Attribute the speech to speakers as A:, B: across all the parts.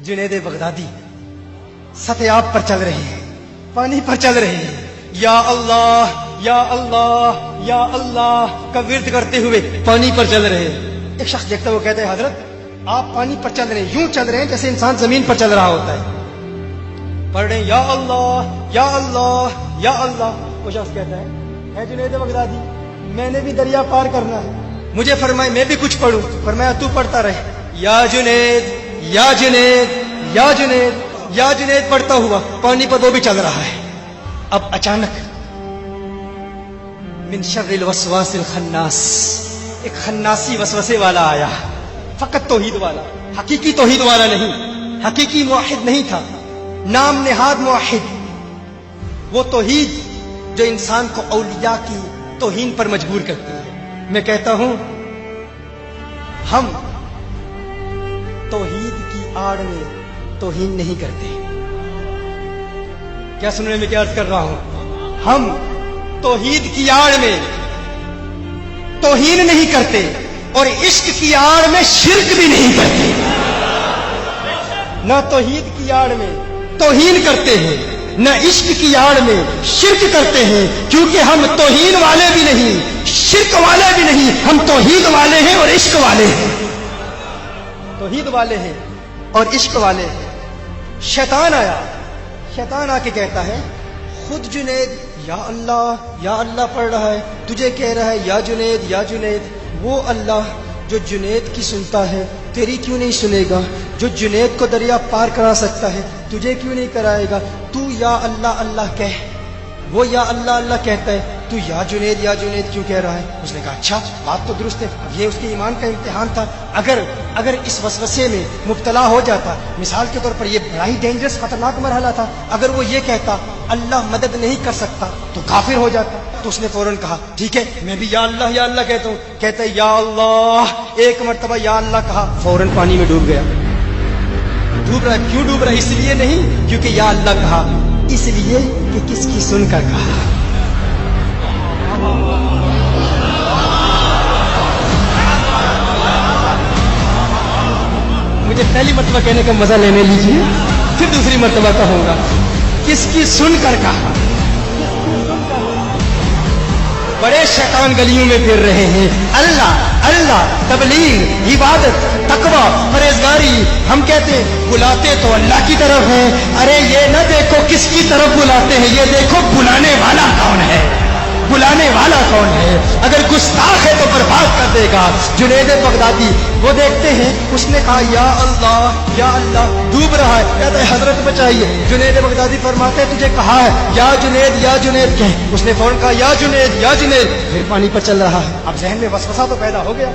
A: Junaid Baghdadi सत्याब पर चल रहे हैं, पानी पर चल रहे हैं, या अल्लाह या अल्लाह या अल्लाह का विर्द करते हुए पानी पर चल रहे हैं। एक शख्स देखता हुआ कहता है, हजरत आप पानी पर चल रहे हैं, यूं चल रहे हैं जैसे इंसान जमीन पर चल रहा होता है। पढ़ रहे हैं या अल्लाह या अल्लाह या अल्लाह। वो शख्स कहता है जुनैद बगदादी मैंने भी दरिया पार करना है, मुझे फरमाए मैं भी कुछ पढ़ूं। फरमाया तू पढ़ता रहे, या जुनैद या जुनैद या जुनैद या जुनैद पढ़ता हुआ पानी पर वो भी चल रहा है। अब अचानक मिन शर्रिल वसवासिल खन्नास, एक खन्नासी वसवसे वाला आया, फकत तौहीद वाला, हकीकी तौहीद वाला नहीं, हकीकी मुवाहिद नहीं था, नाम नेहाद मुवाहिद। वो तौहीद जो इंसान को औलिया की तौहीन पर मजबूर करती है। मैं कहता हूं हम तौहीद की आड़ में तौहीन नहीं करते। क्या सुनने में क्या अर्ज कर रहा हूं? हम तौहीद की आड़ में तौहीन नहीं करते और इश्क की आड़ में शिर्क भी नहीं करते। ना तौहीद की आड़ में तौहीन करते हैं, न इश्क की आड़ में शिर्क करते हैं, क्योंकि हम तौहीन वाले भी नहीं, शिर्क वाले भी नहीं, हम तौहीद वाले हैं और इश्क वाले हैं। तौहीद वाले हैं और इश्क वाले हैं। शैतान आया, शैतान आके कहता है खुद जुनैद या अल्लाह पढ़ रहा है, तुझे कह रहा है या जुनैद। वो अल्लाह जो जुनैद की सुनता है तेरी क्यों नहीं सुनेगा? जो जुनैद को दरिया पार करा सकता है तुझे क्यों नहीं कराएगा? तू या अल्लाह कह, वो या अल्लाह कहता है, तू या जुनैद क्यों कह रहा है? उसने कहा अच्छा बात तो दुरुस्त है, ये उसके ईमान का इम्तिहान था। अगर इस वसवसे में मुब्तला हो जाता, मिसाल के तौर पर ये बड़ा ही डेंजरस खतरनाक मरहला था, अगर वो ये कहता अल्लाह मदद नहीं कर सकता तो काफिर हो जाता। तो उसने फौरन कहा ठीक है मैं भी या अल्लाह कहता हूँ। कहता है या अल्लाह, एक मरतबा या अल्लाह कहा, फौरन पानी में डूब गया। डूब रहा, क्यों डूब रहा? इसलिए नहीं क्योंकि या अल्लाह कहा, इसलिए कि किसकी सुनकर कहा। मुझे पहली मरतबा कहने का मजा लेने लीजिए, फिर दूसरी मरतबा कहूंगा किसकी सुनकर कहा। बड़े शैतान गलियों में फिर रहे हैं, अल्लाह तबलीग इबादत तकवा परहेजगारी। हम कहते हैं बुलाते तो अल्लाह की तरफ है, अरे ये न देखो किसकी तरफ बुलाते हैं, ये देखो बुलाने वाला कौन है, बुलाने वाला कौन है। अगर गुस्ताख है तो बर्बाद कर देगा। जुनैद बगदादी वो देखते हैं, उसने कहा या अल्लाह डूब रहा है, कहता है हजरत बचाइए। जुनैद बगदादी फरमाते हैं तुझे कहा है या जुनैद कह। उसने फौरन कहा या जुनैद, फिर पानी पर चल रहा है। अब जहन में वसवसा तो पैदा हो गया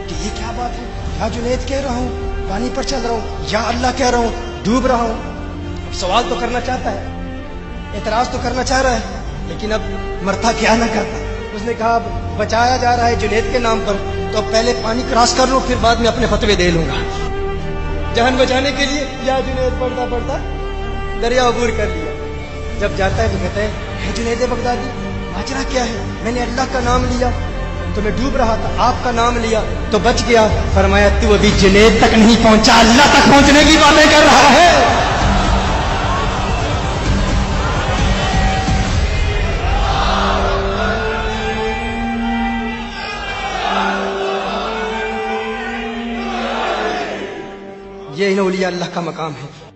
A: कि ये क्या बात है, या जुनैद कह रहा हूँ, पानी पर चल रहा हूँ, या अल्लाह कह रहा हूँ, डूब रहा हूँ। सवाल तो करना चाहता है, एतराज तो करना चाह रहा है, लेकिन अब मरता क्या ना करता। उसने कहा अब बचाया जा रहा है जुनैद के नाम पर, तो पहले पानी क्रॉस कर लूं, फिर बाद में अपने फतवे दे लूंगा। जान बचाने के लिए या जुनैद पढ़ता दरिया अबूर कर लिया। जब जाता है तो कहता है जुनैद बगदादी माजरा क्या है? मैंने अल्लाह का नाम लिया तो मैं डूब रहा था, आपका नाम लिया तो बच गया। फरमाया तू अभी जुनैद तक नहीं पहुंचा, अल्लाह तक पहुंचने की बातें कर रहा है। ये औलिया अल्लाह का मकाम है।